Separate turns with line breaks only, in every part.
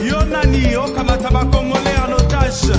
Yonani, Okamataba Congolais en otage.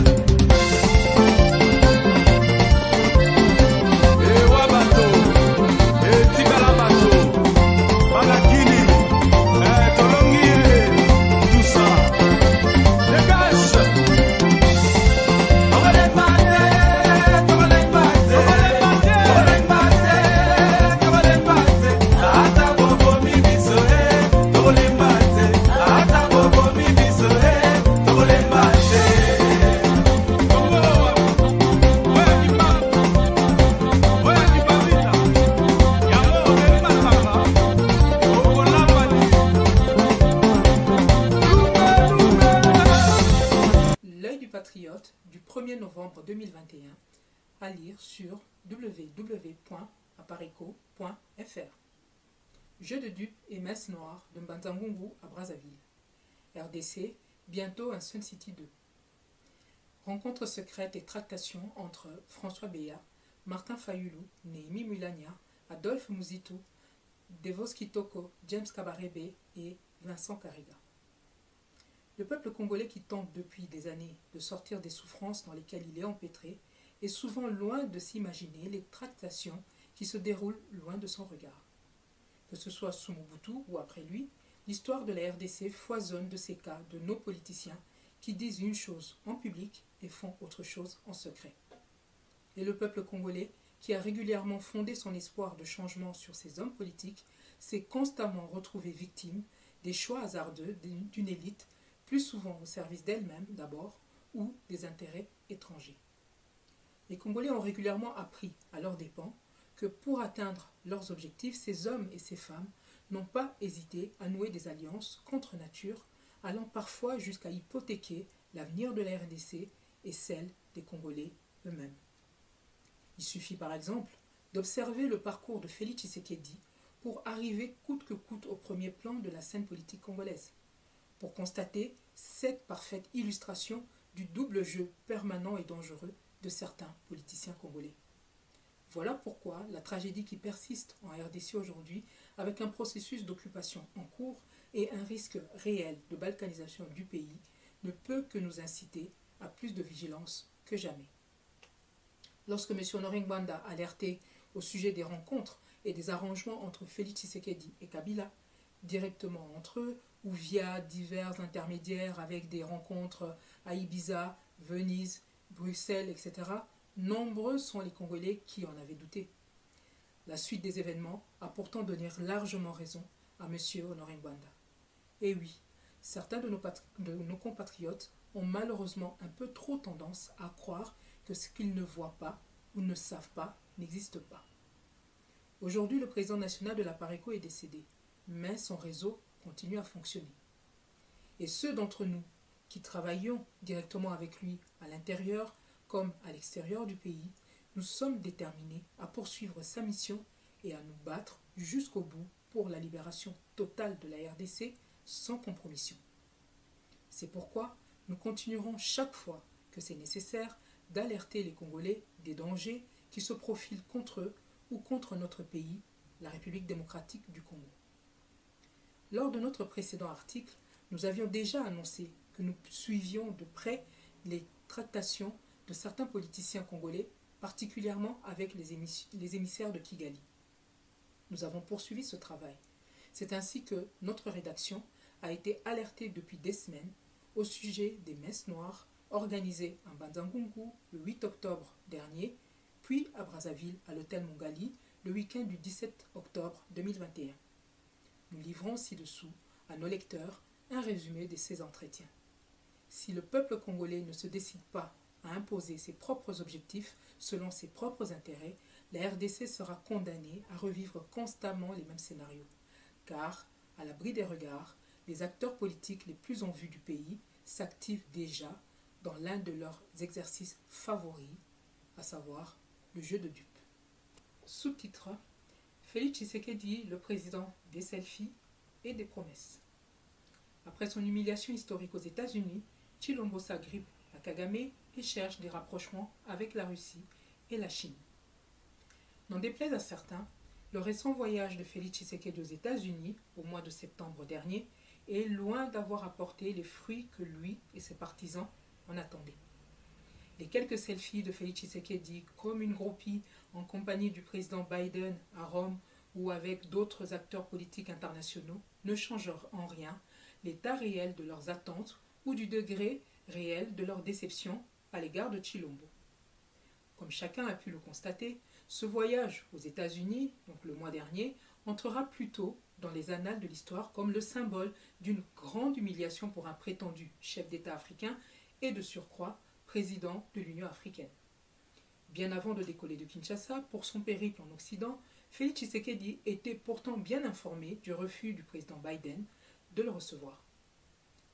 Du 1er novembre 2021 à lire sur www.apareco.fr. Jeu de dupes et messe noire de Mbanzangungu à Brazzaville. RDC, bientôt un Sun City 2. Rencontre secrète et tractation entre François Beya, Martin Fayulu, Néhémie Mulania, Adolphe Muzito, Devos Kitoko, James Kabarebe et Vincent Karega. Le peuple congolais qui tente depuis des années de sortir des souffrances dans lesquelles il est empêtré est souvent loin de s'imaginer les tractations qui se déroulent loin de son regard. Que ce soit sous Mobutu ou après lui, l'histoire de la RDC foisonne de ces cas de nos politiciens qui disent une chose en public et font autre chose en secret. Et le peuple congolais, qui a régulièrement fondé son espoir de changement sur ces hommes politiques, s'est constamment retrouvé victime des choix hasardeux d'une élite plus souvent au service d'elle-même d'abord, ou des intérêts étrangers. Les Congolais ont régulièrement appris, à leurs dépens, que pour atteindre leurs objectifs, ces hommes et ces femmes n'ont pas hésité à nouer des alliances contre nature, allant parfois jusqu'à hypothéquer l'avenir de la RDC et celle des Congolais eux-mêmes. Il suffit par exemple d'observer le parcours de Félix Tshisekedi pour arriver coûte que coûte au premier plan de la scène politique congolaise, pour constater cette parfaite illustration du double jeu permanent et dangereux de certains politiciens congolais. Voilà pourquoi la tragédie qui persiste en RDC aujourd'hui, avec un processus d'occupation en cours et un risque réel de balkanisation du pays, ne peut que nous inciter à plus de vigilance que jamais. Lorsque M. Honoré Ngwanda a alerté au sujet des rencontres et des arrangements entre Félix Tshisekedi et Kabila, directement entre eux, ou via divers intermédiaires avec des rencontres à Ibiza, Venise, Bruxelles, etc., nombreux sont les Congolais qui en avaient douté. La suite des événements a pourtant donné largement raison à M. Honoré Ngwanda. Et oui, certains de nos compatriotes ont malheureusement un peu trop tendance à croire que ce qu'ils ne voient pas ou ne savent pas n'existe pas. Aujourd'hui, le président national de la Pareco est décédé, mais son réseau continue à fonctionner. Et ceux d'entre nous qui travaillons directement avec lui à l'intérieur comme à l'extérieur du pays, nous sommes déterminés à poursuivre sa mission et à nous battre jusqu'au bout pour la libération totale de la RDC sans compromission. C'est pourquoi nous continuerons chaque fois que c'est nécessaire d'alerter les Congolais des dangers qui se profilent contre eux ou contre notre pays, la République démocratique du Congo. Lors de notre précédent article, nous avions déjà annoncé que nous suivions de près les tractations de certains politiciens congolais, particulièrement avec les émissaires de Kigali. Nous avons poursuivi ce travail. C'est ainsi que notre rédaction a été alertée depuis des semaines au sujet des messes noires organisées à Mbanzangungu le 8 octobre dernier, puis à Brazzaville à l'hôtel Mongali le week-end du 17 octobre 2021. Nous livrons ci-dessous à nos lecteurs un résumé de ces entretiens. Si le peuple congolais ne se décide pas à imposer ses propres objectifs selon ses propres intérêts, la RDC sera condamnée à revivre constamment les mêmes scénarios. Car, à l'abri des regards, les acteurs politiques les plus en vue du pays s'activent déjà dans l'un de leurs exercices favoris, à savoir le jeu de dupes. Sous-titre: Félix Tshisekedi, le président des selfies et des promesses. Après son humiliation historique aux États-Unis, Tshilombo s'agrippe la Kagame et cherche des rapprochements avec la Russie et la Chine. N'en déplaise à certains, le récent voyage de Félix Tshisekedi aux États-Unis au mois de septembre dernier est loin d'avoir apporté les fruits que lui et ses partisans en attendaient. Les quelques selfies de Félix Tshisekedi comme une groupie en compagnie du président Biden à Rome ou avec d'autres acteurs politiques internationaux ne changent en rien l'état réel de leurs attentes ou du degré réel de leur déception à l'égard de Tshilombo. Comme chacun a pu le constater, ce voyage aux États-Unis, donc le mois dernier, entrera plutôt dans les annales de l'histoire comme le symbole d'une grande humiliation pour un prétendu chef d'État africain et de surcroît président de l'Union africaine. Bien avant de décoller de Kinshasa pour son périple en Occident, Félix Tshisekedi était pourtant bien informé du refus du président Biden de le recevoir.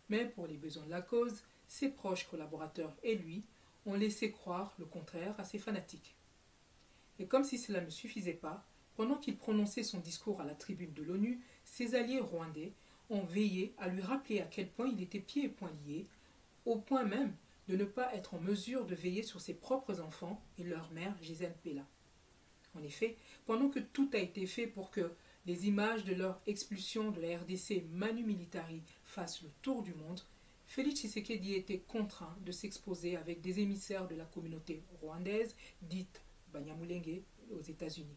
Mais pour les besoins de la cause, ses proches collaborateurs et lui ont laissé croire le contraire à ses fanatiques. Et comme si cela ne suffisait pas, pendant qu'il prononçait son discours à la tribune de l'ONU, ses alliés rwandais ont veillé à lui rappeler à quel point il était pieds et poings liés, au point même de ne pas être en mesure de veiller sur ses propres enfants et leur mère Gisèle Pella. En effet, pendant que tout a été fait pour que les images de leur expulsion de la RDC Manu Militari fassent le tour du monde, Félix Tshisekedi était contraint de s'exposer avec des émissaires de la communauté rwandaise, dite Banyamulenge, aux États-Unis.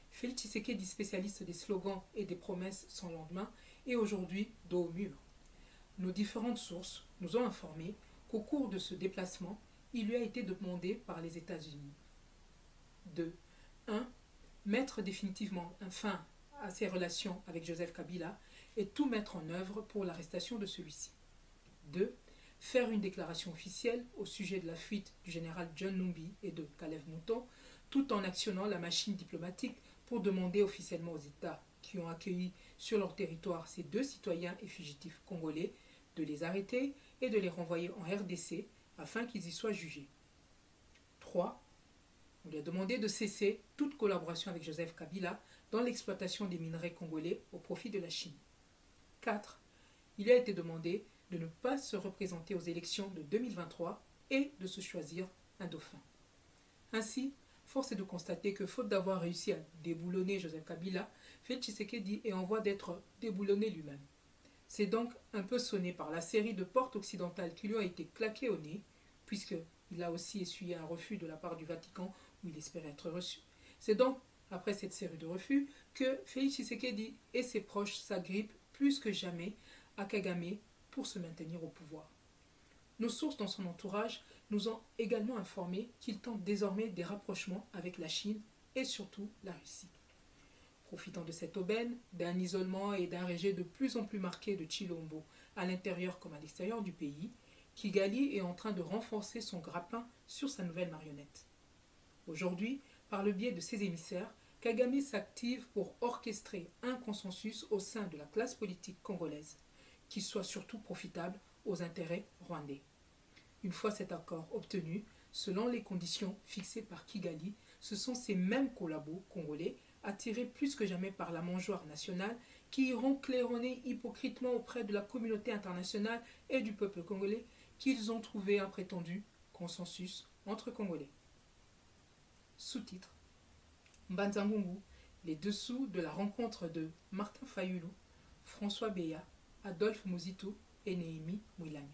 Félix Tshisekedi, spécialiste des slogans et des promesses sans lendemain, est aujourd'hui dos au mur. Nos différentes sources nous ont informé qu'au cours de ce déplacement, il lui a été demandé par les États-Unis de 1. Mettre définitivement un fin à ses relations avec Joseph Kabila et tout mettre en œuvre pour l'arrestation de celui-ci. 2. Faire une déclaration officielle au sujet de la fuite du général John Numbi et de Kalev Mouton, tout en actionnant la machine diplomatique pour demander officiellement aux États qui ont accueilli sur leur territoire ces deux citoyens et fugitifs congolais de les arrêter et de les renvoyer en RDC afin qu'ils y soient jugés. 3. On lui a demandé de cesser toute collaboration avec Joseph Kabila dans l'exploitation des minerais congolais au profit de la Chine. 4. Il a été demandé de ne pas se représenter aux élections de 2023 et de se choisir un dauphin. Ainsi, force est de constater que faute d'avoir réussi à déboulonner Joseph Kabila, Félix Tshisekedi est en voie d'être déboulonné lui-même. C'est donc un peu sonné par la série de portes occidentales qui lui ont été claquées au nez, puisqu'il a aussi essuyé un refus de la part du Vatican où il espérait être reçu. C'est donc après cette série de refus que Félix Tshisekedi et ses proches s'agrippent plus que jamais à Kagame pour se maintenir au pouvoir. Nos sources dans son entourage nous ont également informé qu'il tente désormais des rapprochements avec la Chine et surtout la Russie. Profitant de cette aubaine, d'un isolement et d'un rejet de plus en plus marqué de Tshilombo à l'intérieur comme à l'extérieur du pays, Kigali est en train de renforcer son grappin sur sa nouvelle marionnette. Aujourd'hui, par le biais de ses émissaires, Kagame s'active pour orchestrer un consensus au sein de la classe politique congolaise, qui soit surtout profitable aux intérêts rwandais. Une fois cet accord obtenu, selon les conditions fixées par Kigali, ce sont ces mêmes collabos congolais, attirés plus que jamais par la mangeoire nationale, qui iront claironner hypocritement auprès de la communauté internationale et du peuple congolais qu'ils ont trouvé un prétendu consensus entre Congolais. Sous-titre Mbanza-Ngungu, les dessous de la rencontre de Martin Fayulu, François Beya, Adolphe Muzitu et Néhémie Mouilagna.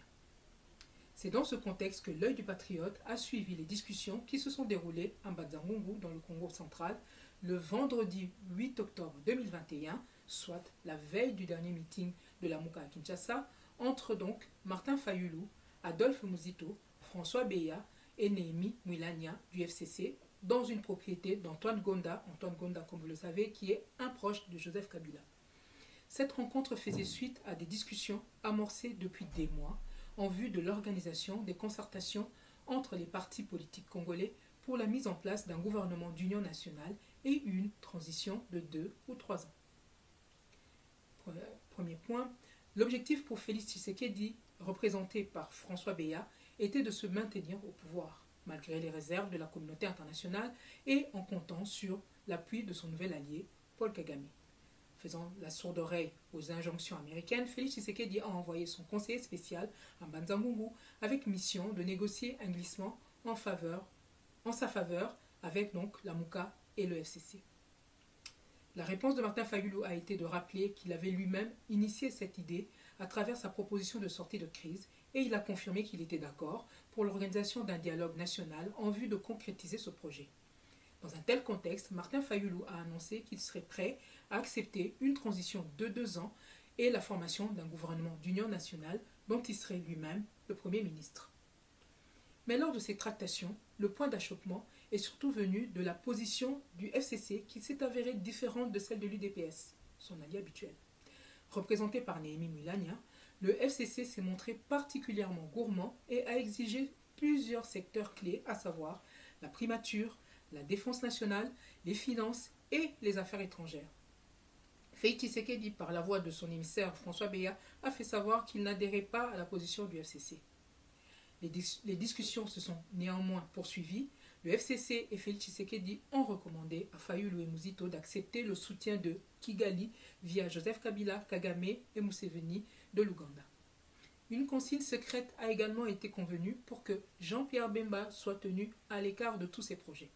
C'est dans ce contexte que l'œil du patriote a suivi les discussions qui se sont déroulées à Mbanza-Ngungu dans le Congo central le vendredi 8 octobre 2021, soit la veille du dernier meeting de la MOUCA à Kinshasa, entre donc Martin Fayulu, Adolphe Muzitu, François Beya et Néhémie Mouilagna du FCC dans une propriété d'Antoine Gonda, comme vous le savez, qui est un proche de Joseph Kabila. Cette rencontre faisait suite à des discussions amorcées depuis des mois en vue de l'organisation des concertations entre les partis politiques congolais pour la mise en place d'un gouvernement d'union nationale et une transition de 2 ou 3 ans. Premier point, l'objectif pour Félix Tshisekedi, représenté par François Beya, était de se maintenir au pouvoir, malgré les réserves de la communauté internationale et en comptant sur l'appui de son nouvel allié, Paul Kagame. Faisant la sourde oreille aux injonctions américaines, Félix Tshisekedi a envoyé son conseiller spécial à Mbanza-Ngungu avec mission de négocier un glissement en sa faveur avec donc la MOUCA et le FCC. La réponse de Martin Fayulu a été de rappeler qu'il avait lui-même initié cette idée à travers sa proposition de sortie de crise et il a confirmé qu'il était d'accord pour l'organisation d'un dialogue national en vue de concrétiser ce projet. Dans un tel contexte, Martin Fayulu a annoncé qu'il serait prêt à accepter une transition de 2 ans et la formation d'un gouvernement d'union nationale dont il serait lui-même le Premier ministre. Mais lors de ces tractations, le point d'achoppement est surtout venu de la position du FCC qui s'est avérée différente de celle de l'UDPS, son allié habituel. Représenté par Néhémie Mulania, le FCC s'est montré particulièrement gourmand et a exigé plusieurs secteurs clés, à savoir la primature, la défense nationale, les finances et les affaires étrangères. Félix Tshisekedi, par la voix de son émissaire François Beya, a fait savoir qu'il n'adhérait pas à la position du FCC. Les discussions se sont néanmoins poursuivies. Le FCC et Félix Tshisekedi ont recommandé à Fayulu et Muzito d'accepter le soutien de Kigali via Joseph Kabila, Kagame et Museveni de l'Ouganda. Une consigne secrète a également été convenue pour que Jean-Pierre Bemba soit tenu à l'écart de tous ces projets.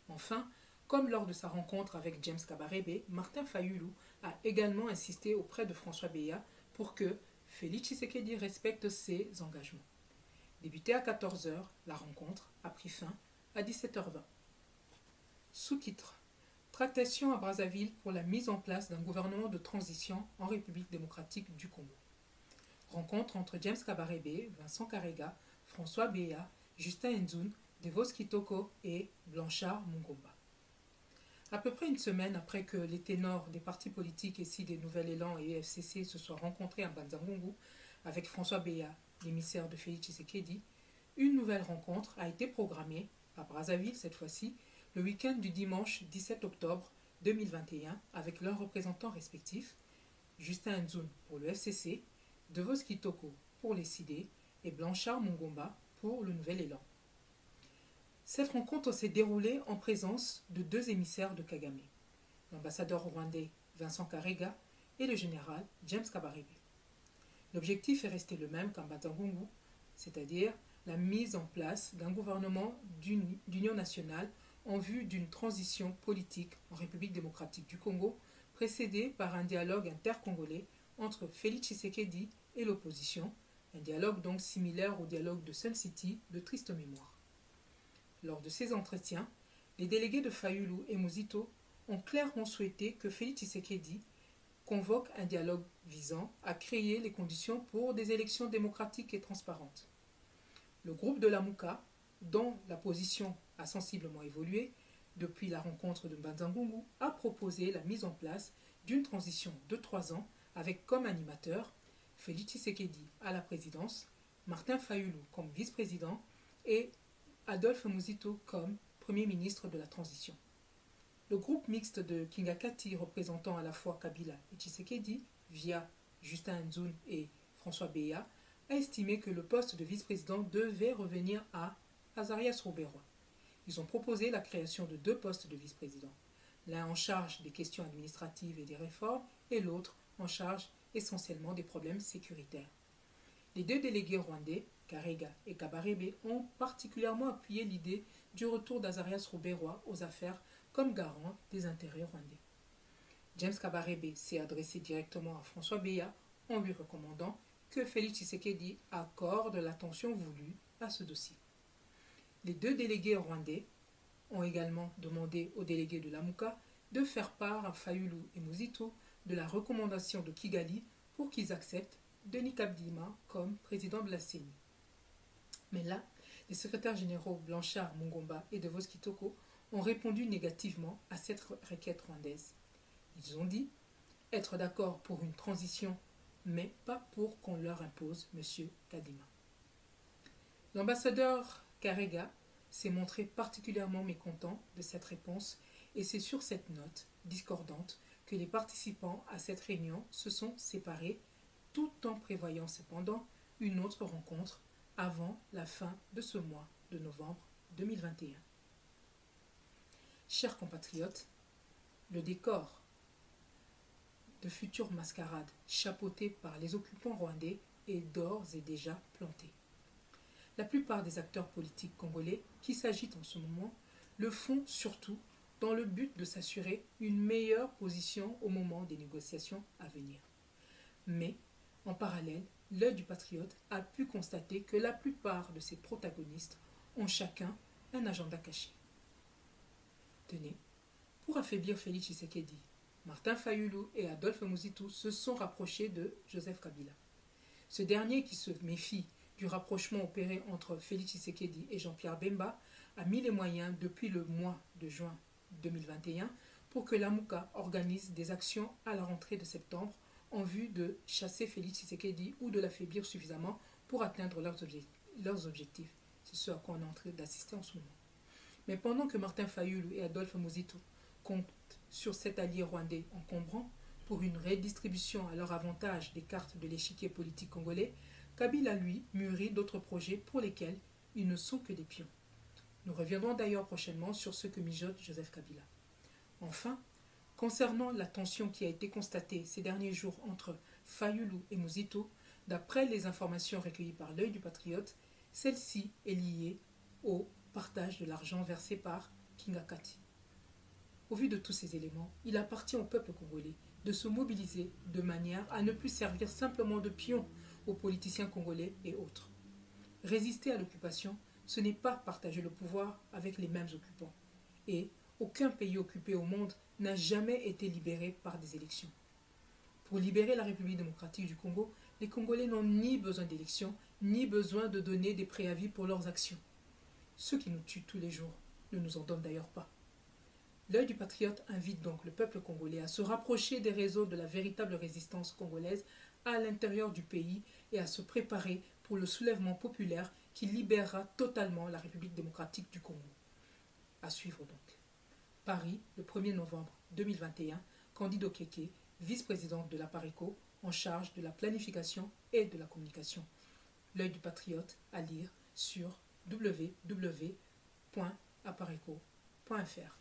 Enfin, comme lors de sa rencontre avec James Kabarebe, Martin Fayulu a également insisté auprès de François Beya pour que Félix Tshisekedi respecte ses engagements. Débutée à 14 h, la rencontre a pris fin à 17 h 20. Sous-titre: Tractation à Brazzaville pour la mise en place d'un gouvernement de transition en République démocratique du Congo. Rencontre entre James Kabarebe, Vincent Karega, François Beya, Justin Nzun, Devos Kitoko et Blanchard Mungomba. À peu près une semaine après que les ténors des partis politiques ici des Nouvel Élan et FCC se soient rencontrés à Mbanza-Ngungu avec François Beya, l'émissaire de Félix Tshisekedi, une nouvelle rencontre a été programmée, à Brazzaville cette fois-ci, le week-end du dimanche 17 octobre 2021 avec leurs représentants respectifs, Justin Nzun pour le FCC, Devos Kitoko pour les CID et Blanchard Mungomba pour le Nouvel Élan. Cette rencontre s'est déroulée en présence de 2 émissaires de Kagame, l'ambassadeur rwandais Vincent Karega et le général James Kabarebe. L'objectif est resté le même qu'en Mbanza-Ngungu, c'est-à-dire la mise en place d'un gouvernement d'union nationale en vue d'une transition politique en République démocratique du Congo, précédée par un dialogue intercongolais entre Félix Tshisekedi et l'opposition, un dialogue donc similaire au dialogue de Sun City de triste mémoire. Lors de ces entretiens, les délégués de Fayulu et Muzito ont clairement souhaité que Félix Tshisekedi convoque un dialogue visant à créer les conditions pour des élections démocratiques et transparentes. Le groupe de la MOUCA, dont la position a sensiblement évolué depuis la rencontre de Mbanza-Ngungu, a proposé la mise en place d'une transition de 3 ans avec comme animateur Félix Tshisekedi à la présidence, Martin Fayulu comme vice-président et Adolphe Muzito comme Premier ministre de la transition. Le groupe mixte de Kingakati représentant à la fois Kabila et Tshisekedi, via Justin Nzun et François Beya, a estimé que le poste de vice-président devait revenir à Azarias Ruberwa. Ils ont proposé la création de 2 postes de vice-président, l'un en charge des questions administratives et des réformes et l'autre en charge essentiellement des problèmes sécuritaires. Les 2 délégués rwandais, Karega et Kabarebe, ont particulièrement appuyé l'idée du retour d'Azarias Ruberwa aux affaires comme garant des intérêts rwandais. James Kabarebe s'est adressé directement à François Beya en lui recommandant que Félix Tshisekedi accorde l'attention voulue à ce dossier. Les 2 délégués rwandais ont également demandé aux délégués de la MOUCA de faire part à Fayulu et Muzito de la recommandation de Kigali pour qu'ils acceptent Denis Kabdima comme président de la CENI. Mais là, les secrétaires généraux Blanchard, Mungomba et Devos Kitoko ont répondu négativement à cette requête rwandaise. Ils ont dit être d'accord pour une transition, mais pas pour qu'on leur impose M. Kadima. L'ambassadeur Karega s'est montré particulièrement mécontent de cette réponse et c'est sur cette note discordante que les participants à cette réunion se sont séparés, tout en prévoyant cependant une autre rencontre avant la fin de ce mois de novembre 2021. Chers compatriotes, le décor de futures mascarades chapeautées par les occupants rwandais est d'ores et déjà plantée. La plupart des acteurs politiques congolais qui s'agitent en ce moment le font surtout dans le but de s'assurer une meilleure position au moment des négociations à venir. Mais, en parallèle, l'œil du patriote a pu constater que la plupart de ces protagonistes ont chacun un agenda caché. Tenez, pour affaiblir Félix Tshisekedi, Martin Fayulu et Adolphe Muzitu se sont rapprochés de Joseph Kabila. Ce dernier, qui se méfie du rapprochement opéré entre Félix Tshisekedi et Jean-Pierre Bemba, a mis les moyens depuis le mois de juin 2021 pour que l'AMUCA organise des actions à la rentrée de septembre en vue de chasser Félix Tshisekedi ou de l'affaiblir suffisamment pour atteindre leurs objectifs. C'est ce à quoi on est en train d'assister en ce moment. Mais pendant que Martin Fayulu et Adolphe Muzitu comptent sur cet allié rwandais encombrant pour une redistribution à leur avantage des cartes de l'échiquier politique congolais, Kabila, lui, mûrit d'autres projets pour lesquels ils ne sont que des pions. Nous reviendrons d'ailleurs prochainement sur ce que mijote Joseph Kabila. Enfin, concernant la tension qui a été constatée ces derniers jours entre Fayulu et Muzitu, d'après les informations recueillies par l'œil du patriote, celle-ci est liée au partage de l'argent versé par Kingakati. Au vu de tous ces éléments, il appartient au peuple congolais de se mobiliser de manière à ne plus servir simplement de pion aux politiciens congolais et autres. Résister à l'occupation, ce n'est pas partager le pouvoir avec les mêmes occupants. Et aucun pays occupé au monde n'a jamais été libéré par des élections. Pour libérer la République démocratique du Congo, les Congolais n'ont ni besoin d'élections, ni besoin de donner des préavis pour leurs actions. Ceux qui nous tuent tous les jours ne nous en donnent d'ailleurs pas. L'œil du patriote invite donc le peuple congolais à se rapprocher des réseaux de la véritable résistance congolaise à l'intérieur du pays et à se préparer pour le soulèvement populaire qui libérera totalement la République démocratique du Congo. À suivre donc. Paris, le 1er novembre 2021, Candido Keke, vice-présidente de l'APARECO, en charge de la planification et de la communication. L'œil du patriote à lire sur www.apareco.fr.